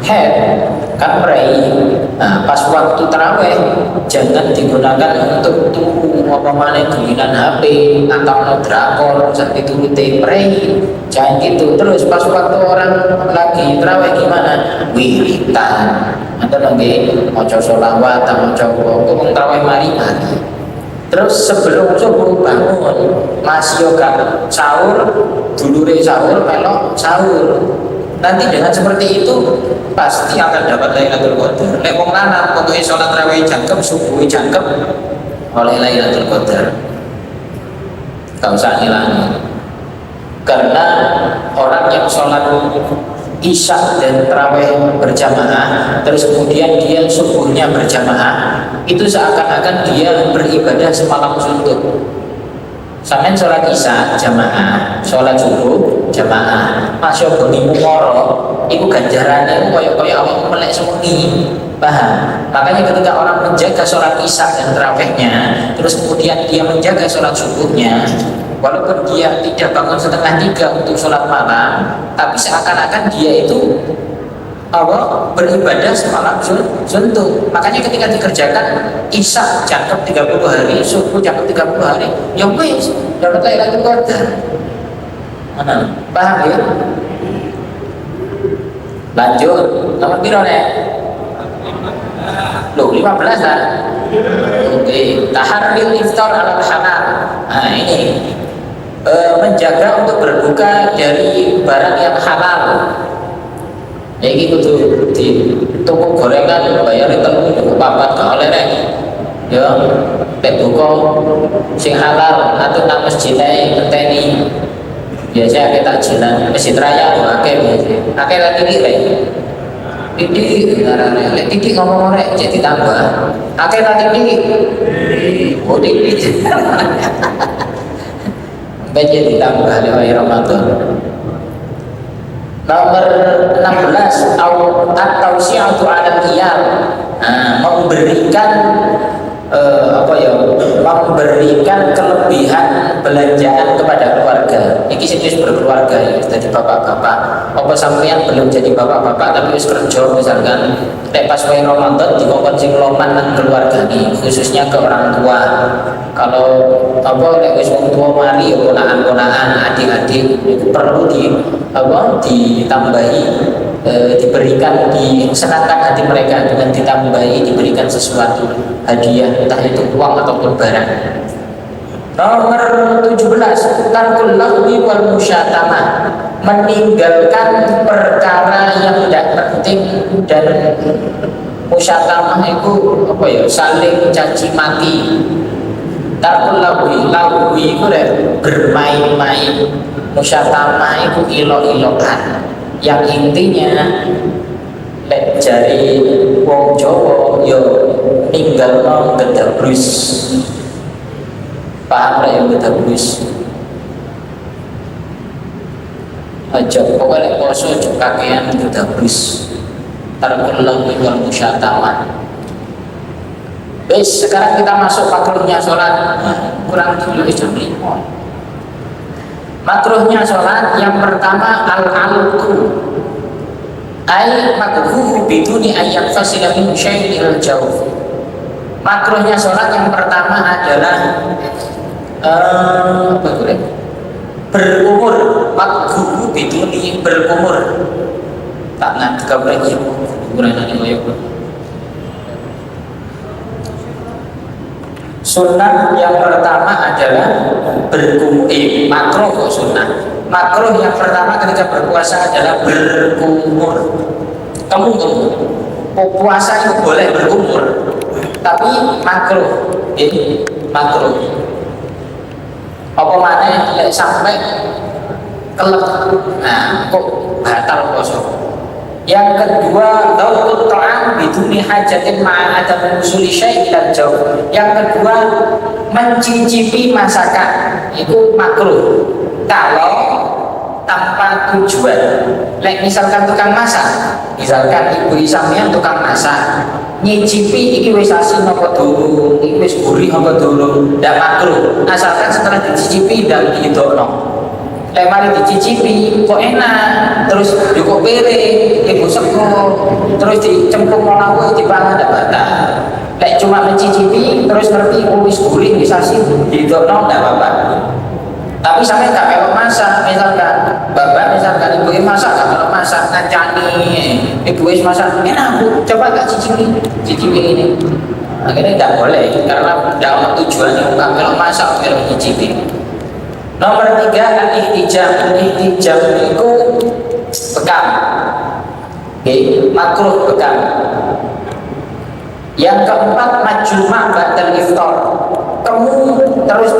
head kan pray. Nah, pas waktu tarawih jangan digunakan untuk tunggu apa mana gulinan HP atau no drakor sampai turuti pray. Jangan gitu. Terus pas waktu orang lagi tarawih gimana? Wiritan. Atau lagi mau coba sholawat atau mau coba tarawih mari. Terus sebelum subuh bangun masih yoga sahur, dulure sahur melok sahur. Nanti dengan seperti itu pasti akan dapat Lailatul Qadar. Nek wong lanang pokoke salat tarawih jangkep, subuh jangkep oleh Lailatul Qadar. Gak usah ngilangi. Karena orang yang sholat Isya dan tarawih berjamaah, terus kemudian dia subuhnya berjamaah, itu seakan-akan dia beribadah semalam suntuk. Sampai sholat Isya jamaah, sholat subuh jamaah, masuk bengi moro, itu ganjarannya koyok-koyok awak melek sewengi. Paham? Makanya ketika orang menjaga sholat Isya dan tarawihnya, terus kemudian dia menjaga sholat subuhnya, walaupun dia tidak bangun setengah 3 untuk sholat malam, tapi seakan-akan dia itu beribadah semalam suntuk. Makanya ketika dikerjakan Isya jangkep 30 hari, subuh jangkep 30 hari, ya wis dapat Lailatul Qadar. Paham ya? Lanjut, nomor piro nek? Loh, 15 lah. Oke, taharril iftar ala halal. Nah, ini menjaga untuk berbuka dari barang yang halal. Ya gitu tuh di toko gorengan bayar itu papat gak oleh nek. Ya, pek buka sing halal atau nang masjid ae ngenteni. Biasa kita jalan masjid raya akeh biasa. Akeh lagi rek. Tidik ngarane lek tidik ngomong rek cek ditambah. Akeh lagi tidik. Oh tidik. Baca ditambah lewat Ramadan. Nomor 16 at-tausi'atu 'alal qiyam. Memberikan memberikan kelebihan belanjaan kepada keluarga. Iki sing wis berkeluarga ya, jadi bapak-bapak. Apa sampeyan belum jadi bapak-bapak tapi wis kerja misalkan nek pas wae Ramadan dikongkon sing loman nang keluarga iki, khususnya ke orang tua. Kalau nek wis wong tua mari ya ponakan-ponakan, adik-adik itu perlu ditambahi, diberikan, disenangkan hati mereka dengan ditambahi, diberikan sesuatu hadiah, entah itu uang ataupun barang. Nomor 17 tarkul lahwi wal musyatamah, meninggalkan perkara yang tidak penting dan musyatamah itu saling caci maki. Tarkul lahwi itu bermain-main, musyatamah itu ilo-ilokan, yang intinya lek jari wong Jawa yo ninggal mau gedabrus. Paham lah yang gedabrus? Aja pokoknya poso aja kakean gedabrus. Tarkul lahwi wal musyatamah. Wes sekarang kita masuk makruhnya sholat. Kurang dulu jam 5. Makruhnya sholat yang pertama al-alqu, ay makruh biduni ayat fasila min syai'il jauh. Makruhnya sholat yang pertama adalah berkumur. Makruh biduni berkumur. Tak nak kabarnya ukuran ini loh. Sunnah yang pertama adalah berkumur. Makruh kok sunnah. Makruh yang pertama ketika berpuasa adalah berkumur. Kamu puasa itu boleh berkumur, tapi makruh. Makruh. Apa mana sampai kelep. Nah, kok batal poso. Yang kedua, laukut ta'am biduni hajatin ma'adam usuli syai' ilal jauh. Yang kedua, mencicipi masakan itu makruh kalau tanpa tujuan. Like misalkan tukang masak, misalkan ibu sampeyan tukang masak, nyicipi iki wis asin apa durung, iki wis gurih apa durung, ndak makruh. Asalkan setelah dicicipi dan dihidupno. Mari dicicipi kok enak, terus kok piring, ibu sego, terus dicemplung lauk dipangan ndak batal. Lek cuma mencicipi terus ngerti wis gurih wis asin dihidupno ndak apa-apa. Tapi sampai nggak melok masak, misalkan bapak misalkan ibu masak nggak melok masak ngancani, ibu masak enak bu, coba nggak cicipi ini. Akhirnya nggak boleh karena dalam tujuan yang nggak melok masak melok cicipi. Nomor 3, al-ihtijam. Ihtijam itu bekam. Makruh bekam. Yang keempat, majuma' ba'dal iftar. Kamu terus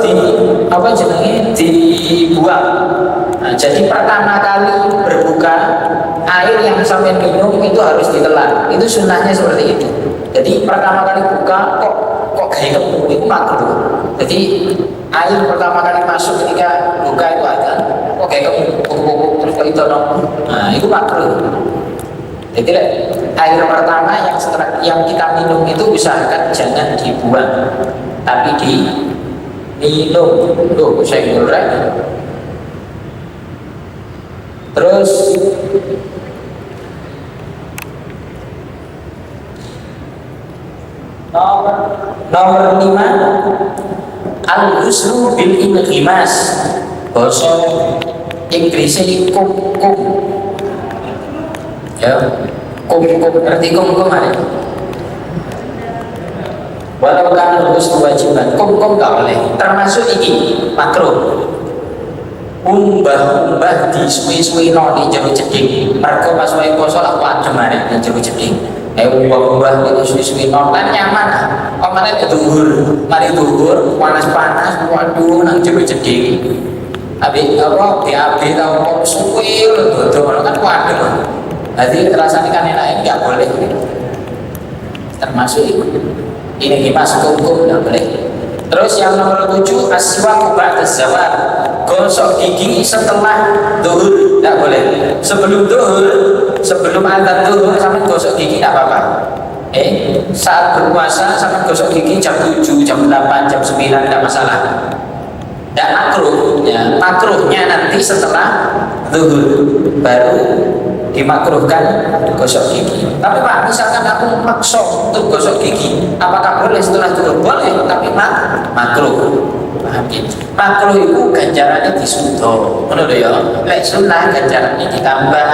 dibuang. Nah, jadi pertama kali berbuka, air yang sampai minum itu harus ditelan. Itu sunnahnya seperti itu. Jadi pertama kali buka kok kayak kamu itu makruh. Jadi air pertama kali masuk ketika buka itu ada kok kayak kamu terus kok itu nah itu makruh. Jadi air pertama yang kita minum itu usahakan jangan dibuang tapi diminum. Tuh saya ngurek. Terus nomor 5, al-ghuslu bil inghimas. Bahasa Inggrisnya kum. Ya, kum berarti kum ada. Walau kan ghuslu wajiban, kum gak boleh. Termasuk ini makruh. Umbah disuwi-suwi no di jero jeding. Mergo pas wae poso lah wadem arek di jero jeding. Umbah itu suwi-suwi no kan nyaman. Omane dhuwur, mari dhuwur, panas-panas, waduh nang jero jeding. Abi apa BAB tau suwi dodo kan waduh. Jadi rasanya kan enak enggak boleh. Termasuk ini masuk hukum enggak boleh. Terus yang nomor 7, aswaku ba'da zawal. Gosok gigi setelah zuhur tidak boleh. Sebelum zuhur, sebelum adzan zuhur sampai gosok gigi tidak apa-apa. Saat berpuasa sampai gosok gigi jam 7, jam 8, jam 9 tidak masalah. Tidak makruh. Ya, makruhnya nanti setelah zuhur baru dimakruhkan gosok gigi. Tapi Pak, misalkan aku maksa untuk gosok gigi, apakah boleh setelah zuhur? Boleh, tapi makruh. Paham ya? Makruh itu ganjarannya disudo. Menurut ya, lek sunnah ganjarannya ditambah.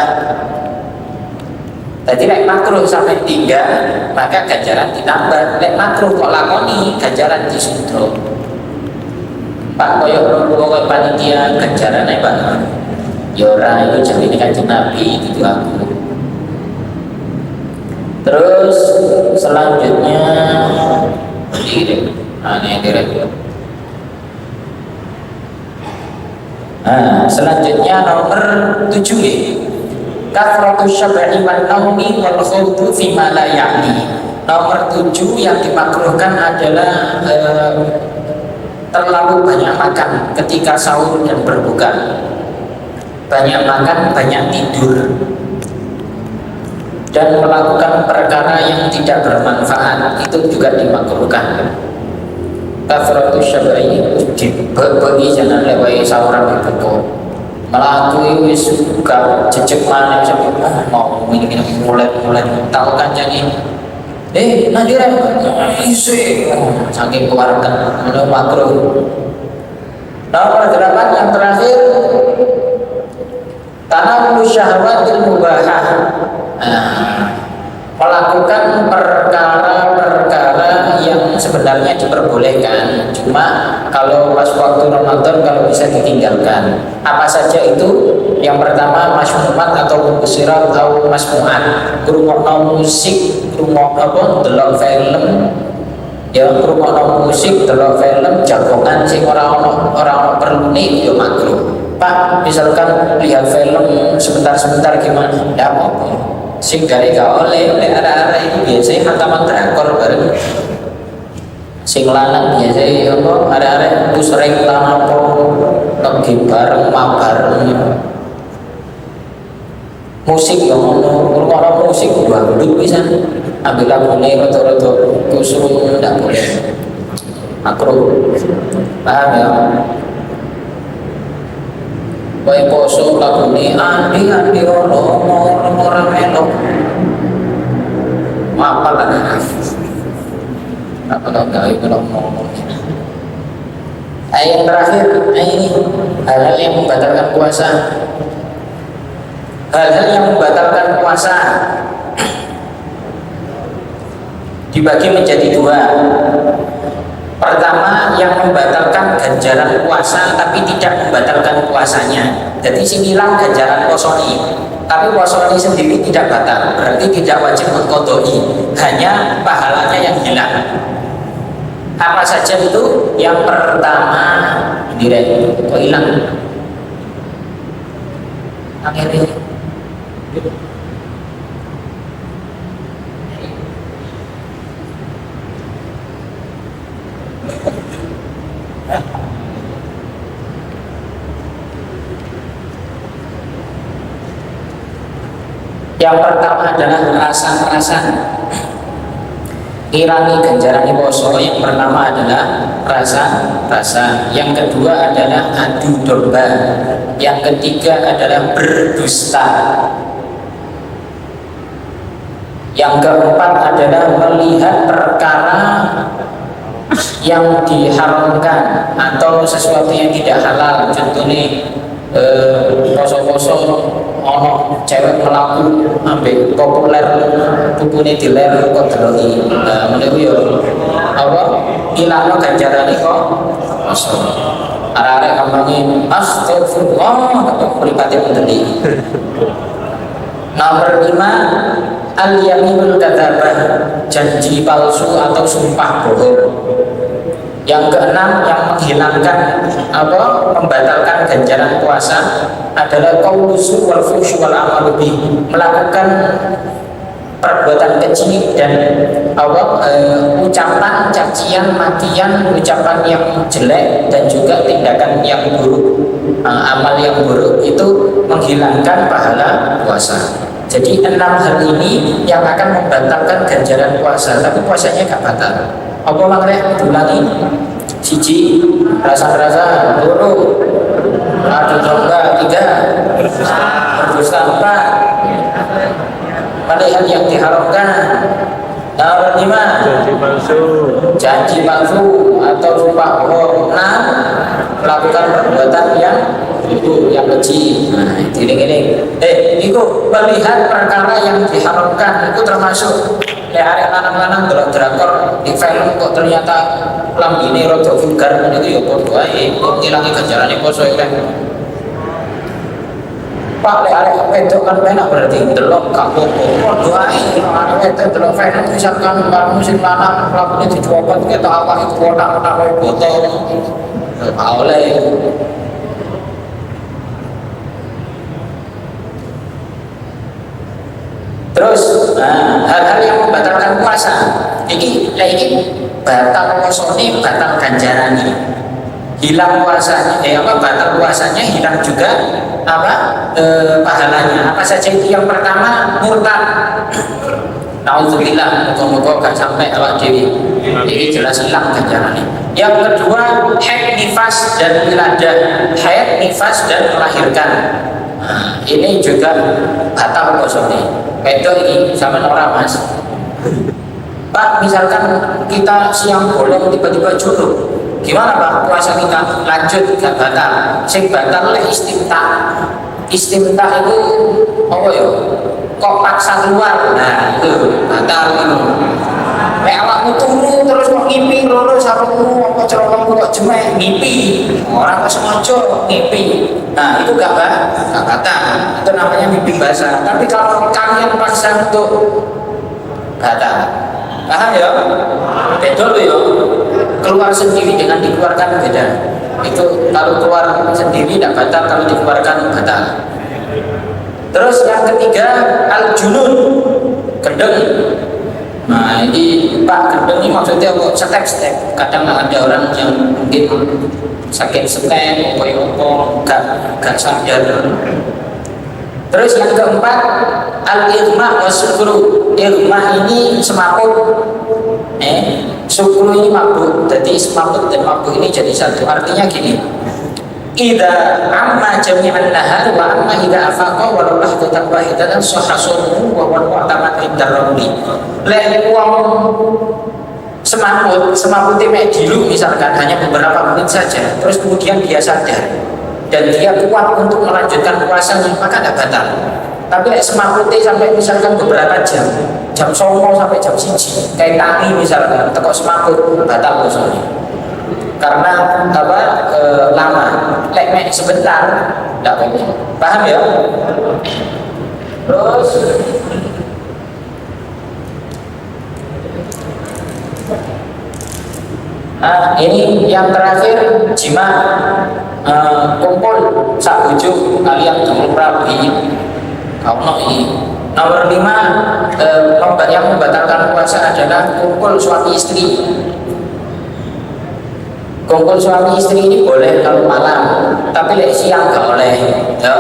Jadi lek makruh sampai 3, maka ganjaran ditambah. Lek makruh kok lakoni, ganjaran disudo. Pak koyok panitia ganjarannya Pak. Yora itu jadi ini kanjeng Nabi gitu aku. Terus selanjutnya ini selanjutnya nomor 7 ya. Kafratu syab'i wan naumi wal khawdu fi ma la ya'ni. Nomor 7 yang dimakruhkan adalah terlalu banyak makan ketika sahur dan berbuka. Banyak makan, banyak tidur, dan melakukan perkara yang tidak bermanfaat itu juga dimakruhkan. Kafratu syab'i dibagi jangan lewai sahuran berbuka. Melaku wis suka jejak mana sampai mau ini mulai tahu kan jadi nadira isi saking keluarga menurut makruh. Nomor 8 yang terakhir tanawul syahwatil mubahah. Melakukan perkara-perkara yang sebenarnya diperbolehkan, cuma kalau pas waktu Ramadan kalau bisa ditinggalkan. Apa saja itu? Yang pertama masmuat atau musirat atau masmuat, ngrungokno musik, ngrungokno delok film, ya ngrungokno musik, delok film jagongan sing ora ono perlune ya makruh. Pak, misalkan lihat film sebentar-sebentar gimana? Tidak apa-apa. Sing dari gak oleh arah-arah itu biasanya hantaman drakor bareng. Sing lanang biasanya apa? Arah-arah itu sering apa? Lagi bareng, bareng. Musik yang ngono, musik dangdut bisa. Ambil lagu ini rada-rada kusum tidak boleh. Makruh. Paham ya? Baik poso lagu ini andi orang melok apa lah apa nggak itu ngomong. Yang terakhir ini hal-hal yang membatalkan puasa. Hal-hal yang membatalkan puasa dibagi menjadi dua. Pertama, yang membatalkan ganjaran puasa tapi tidak membatalkan puasanya. Jadi sinilah ganjaran posoni, tapi posoni sendiri tidak batal, berarti tidak wajib mengkodoi, hanya pahalanya yang hilang. Apa saja itu? Yang pertama, direk, kok hilang? Akhirnya yang pertama adalah rasa-rasa irangi ganjaran poso. Yang pertama adalah rasa. Yang kedua adalah adu domba. Yang ketiga adalah berdusta. Yang keempat adalah melihat perkara yang diharamkan atau sesuatu yang tidak halal. Contohnya poso-poso ono cewek melaku ambil populer bukune diler kok deloki menika yo apa ilangno ganjarane kok poso arek-arek kampange astagfirullah kok mripate mendeli. Nomor 5 al-yaminul kadzabah, janji palsu atau sumpah bohong. Yang keenam yang menghilangkan apa membatalkan ganjaran puasa adalah qaulusu wal fusyu wal amalu bih, melakukan perbuatan keji dan ucapan cacian makian, ucapan yang jelek dan juga tindakan yang buruk, amal yang buruk itu menghilangkan pahala puasa. Jadi 6 hal ini yang akan membatalkan ganjaran puasa, tapi puasanya gak batal. Apa makanya diulangi? Siji, rasa-rasa, loro, adu domba, 3, berdusta, 4, melihat yang diharamkan. Nomor 5, janji palsu atau sumpah bohong. 6, melakukan perbuatan yang itu yang keji. Nah, ini itu melihat perkara yang diharamkan itu termasuk arek lanang-lanang delok drakor di film kok ternyata lambine rada vulgar niku ya padha ae kok ngilangi ganjarane poso iki. Pak lek arek wedok kan penak berarti delok gak apa-apa. Padha ae arek wedok delok film misalkan kamu sing lanang lakune dicopot ketok awake kotak-kotak koyo botol. Gak oleh. Terus, hal-hal yang membatalkan puasa, ini batal posone, batal ganjarane, hilang puasanya, batal puasanya, hilang juga pahalanya. Apa saja itu? Yang pertama murtad. Nauzubillah, moga-moga gak sampai awak dewi. Ini jelas hilang ganjarane. Yang kedua, haid, nifas dan wiladah. Haid, nifas dan melahirkan. Ini juga batal posone. Wedok ini sama orang mas. Pak, misalkan kita siang bolong tiba-tiba junub, gimana Pak? Puasa kita lanjut gak batal? Sing batal oleh istimta. Istimta itu apa ya? Kok paksa keluar? Nah itu batal itu. Lek awakmu turu terus kok ngimpi loro sarungmu apa celanamu kok jemek ngimpi. Orang kok sengaja ngimpi. Nah, itu gak batal. Itu namanya mimpi basah. Tapi kalau kalian paksa untuk batal. Paham ya? Beda loh ya. Keluar sendiri dengan dikeluarkan beda. Itu kalau keluar sendiri tidak batal, kalau dikeluarkan batal. Terus yang ketiga al-junun, gendeng. Nah ini Pak, gendeng ini maksudnya kok step-step. Kadang ada orang yang mungkin sakit step, gak sadar. Terus yang keempat al-irma wa sukru. Irma ini semaput, sukru ini mabuk. Jadi semaput dan mabuk ini jadi satu. Artinya gini, idza amma jami'an nahar wa amma idza afaqa wa la lahdatan wahidatan sahasuhu wa huwa mu'tamad inda rabbi. Lek wong semaput mek dilu misalkan hanya beberapa menit saja, terus kemudian dia sadar dan dia kuat untuk melanjutkan puasanya, maka tidak batal. Tapi lek semaputnya sampai misalkan beberapa jam 9 sampai jam 1 kayak tani misalkan tekok semaput, batal puasanya karena apa, lama. Lek mek sebentar tidak apa-apa. Paham ya? Terus ini yang terakhir jima, kumpul sak bojo kalian dulur rabi. Nomor 5, yang membatalkan puasa adalah kumpul suami istri. Kumpul suami istri ini boleh kalau malam, tapi lek siang gak boleh. Ya.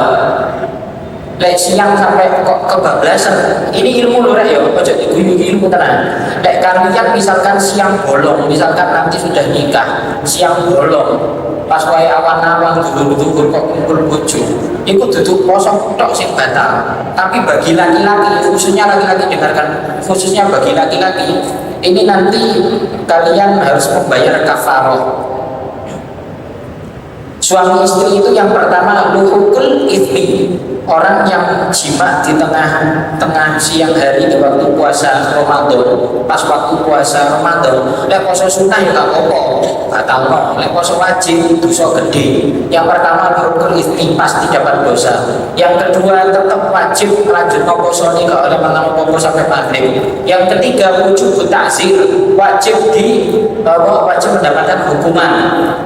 Lek siang sampai kok kebablasan. Ini ilmu lho ya, ojo diguyu ilmu tenan. Lek kalian misalkan siang bolong, misalkan nanti sudah nikah, siang bolong, pas wae awan-awan dulur-dulur kok kumpul bojo, iku duduk poso tok sing batal. Tapi bagi laki-laki, khususnya laki-laki, dengarkan, khususnya bagi laki-laki, ini nanti kalian harus membayar kafaroh. Suami istri itu yang pertama luhukul ithmi, orang yang jima di tengah siang hari di waktu puasa Ramadan, pas waktu puasa Ramadan. Lek poso sunah ya gak apa-apa, batal no. Lek poso wajib dosa gede. Yang pertama luhukul ithmi, pasti dapat dosa. Yang kedua tetap wajib lanjut no poso ini gak oleh mangan popo sampai maghrib. Yang ketiga wujud ta'zir, wajib mendapatkan hukuman.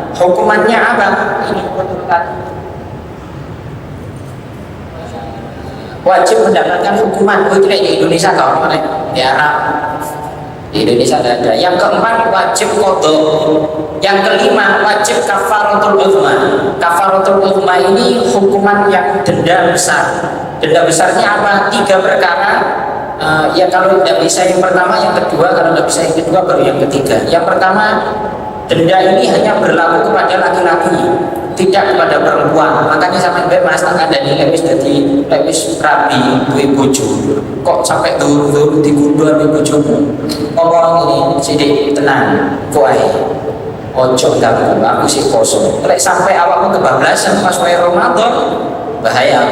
Hukumannya apa? Ini wajib mendapatkan hukuman. Oh, itu di Indonesia kalau mana? Di Arab. Di Indonesia ada. Yang keempat wajib qadha. Yang kelima wajib kafaratul uzma. Kafaratul uzma ini hukuman yang denda besar. Denda besarnya apa? 3 perkara. Ya kalau tidak bisa yang pertama, yang kedua, kalau tidak bisa yang kedua baru yang ketiga. Yang pertama, denda ini hanya berlaku kepada laki-laki, tidak kepada perempuan. Makanya sampai mas tak ada nih lewis dari lewis rabi duwe bojo kok sampai dulu digundul ambil bojomu. Ngomong ini sidik tenang kuai ojo ganggu aku sih kosong. Lek sampai awakmu kebablasan pas wae Ramadan bahaya.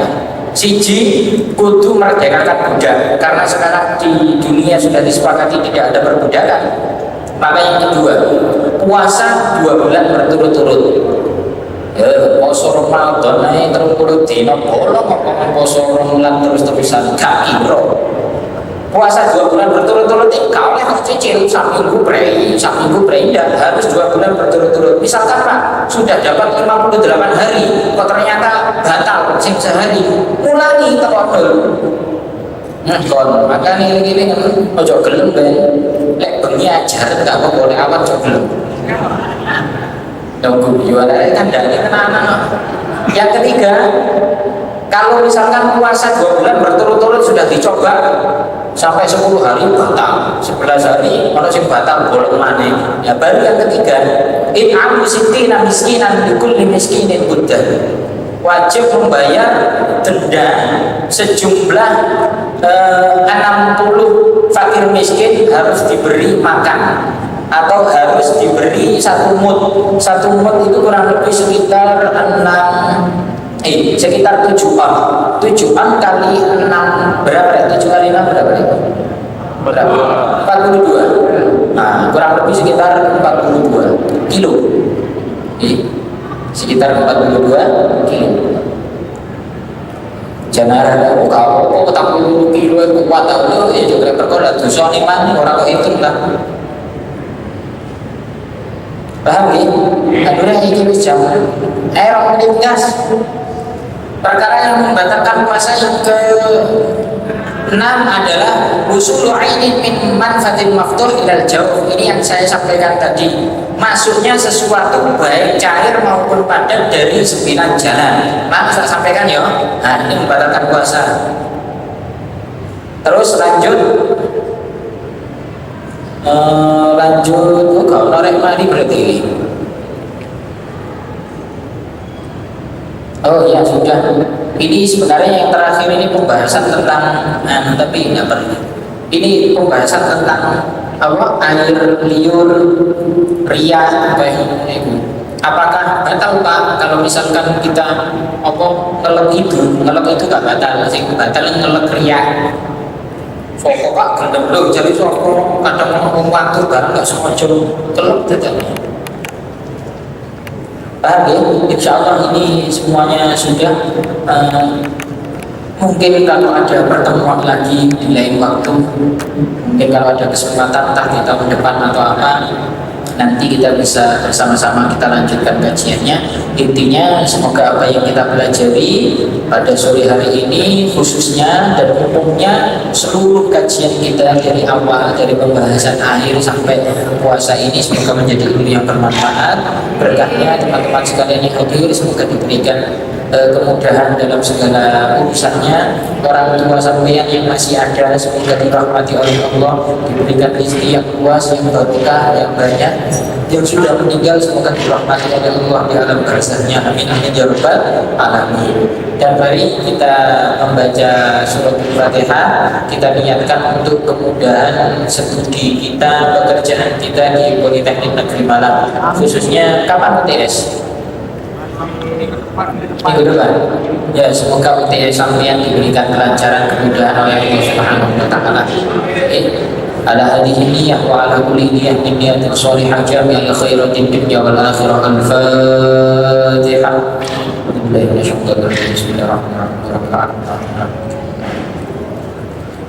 Siji kudu merdekakan budak, karena sekarang di dunia sudah disepakati tidak ada perbudakan. Maka yang kedua, puasa 2 bulan berturut-turut. Poso Ramadan ae 30 dina bolong apa poso bulan terus-terusan gak kira. Puasa 2 bulan berturut-turut kau oleh kok cicil saminggu prei tidak harus 2 bulan berturut-turut. Misalkan Pak sudah dapat 58 hari kok ternyata batal sing sehari, ulangi tekon dulu. Kon makane ini ojo gelem ben lek bengi ajaran gak apa boleh awak ojo gelem. Tunggu jualan kan dari anak-anak. Yang ketiga, kalau misalkan puasa 2 bulan berturut-turut sudah dicoba sampai 10 hari batal, 11 hari kalau sing batal bolong maneh. Ya baru yang ketiga, in'amu sittina miskinan likulli miskinin buddah. Wajib membayar denda sejumlah 60 fakir miskin harus diberi makan atau harus diberi 1 mud. 1 mud itu kurang lebih sekitar 7 on. 7 on kali 6 berapa ya? 7 kali 6 berapa ya? Berapa? 42. Nah, kurang lebih sekitar 42 kilo. Sekitar 42 kilo. Jangan ada kau 40 kilo itu kuat tahu ya juga perkara dosa nih man orang kok hitung lah. Paham ya? Akhirnya ini wis jam. 2 menit gas. Perkara yang membatalkan puasa yang ke-6 adalah usulu ainin min manfatin maftuh ilal jauh. Ini yang saya sampaikan tadi. Masuknya sesuatu baik cair maupun padat dari 9 jalan. Nah, saya sampaikan ya. Nah, ini membatalkan puasa. Terus lanjut. Kalau norek mari berarti ini. Oh ya sudah. Ini sebenarnya yang terakhir ini pembahasan tentang tapi nggak perlu. Ini pembahasan tentang apa air liur, ria apa yang itu. Apakah batal Pak kalau misalkan kita apa ngelek itu nggak batal, sih batal ngelek ria. Pokok Pak gendem lho jadi soko kadang ngomong waktu barang nggak sengaja kelep tidak. Paham ya? Insya Allah ini semuanya sudah mungkin kalau ada pertemuan lagi di lain waktu, mungkin kalau ada kesempatan entah di tahun depan atau apa, nanti kita bisa bersama-sama kita lanjutkan kajiannya. Intinya semoga apa yang kita pelajari pada sore hari ini khususnya dan umumnya seluruh kajian kita dari awal, dari pembahasan akhir sampai puasa ini semoga menjadi ilmu yang bermanfaat. Berkahnya teman-teman sekalian yang hadir semoga diberikan kemudahan dalam segala urusannya. Orang tua sampeyan yang masih ada semoga dirahmati oleh Allah, diberikan rezeki yang luas, yang berkah, yang banyak. Yang sudah meninggal semoga dirahmati oleh Allah di alam barzahnya. Amin amin ya rabbal alamin. Dan mari kita membaca surat Al-Fatihah. Kita niatkan untuk kemudahan studi kita, pekerjaan kita di Politeknik Negeri Malang. Khususnya kapan UTS? Minggu depan. Ya, semoga UTS sampeyan diberikan kelancaran, kemudahan oleh Allah Subhanahu wa taala. Ala hadhihi niyyah wa ala kulli niyyah min niyatin shalihah jami'al khairatin dunya wal akhirah. Al-Fatihah. Bismillahirrahmanirrahim.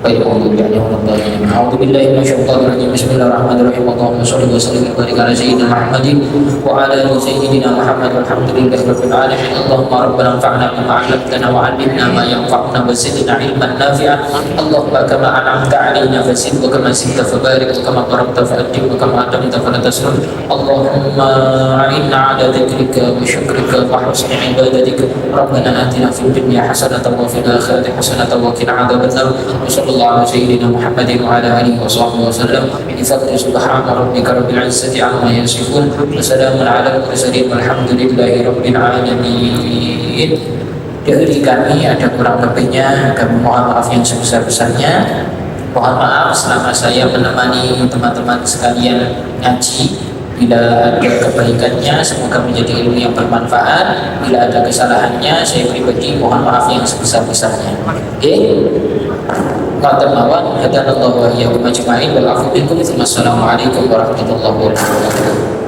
أعوذ بالله من الشيطان الرجيم بسم الله الرحمن الرحيم اللهم صل وسلم وبارك على سيدنا محمد وعلى آل سيدنا محمد والحمد لله رب العالمين اللهم ربنا انفعنا بما علمتنا وعلمنا ما ينفعنا وزدنا علما نافعا اللهم كما أنعمت علينا فزد وكما زدت فبارك وكما ضربت فأدم وكما أدمت فلا تسلم اللهم أعنا على ذكرك وشكرك وحسن عبادتك ربنا آتنا في الدنيا حسنة وفي الآخرة حسنة وقنا عذاب النار وصلى الله على سيدنا محمد وعلى آله وصحبه وسلم بفضل سبحان ربك رب العزة عما يصفون وسلام على المرسلين والحمد لله رب العالمين. Dari kami ada kurang lebihnya, kami mohon maaf yang sebesar-besarnya. Mohon maaf selama saya menemani teman-teman sekalian ngaji. Bila ada kebaikannya semoga menjadi ilmu yang bermanfaat. Bila ada kesalahannya saya pribadi mohon maaf yang sebesar-besarnya. Oke. Qaddam awan hadanallahu wa iyyakum ajma'in wal 'afwu minkum. Wassalamualaikum warahmatullahi wabarakatuh.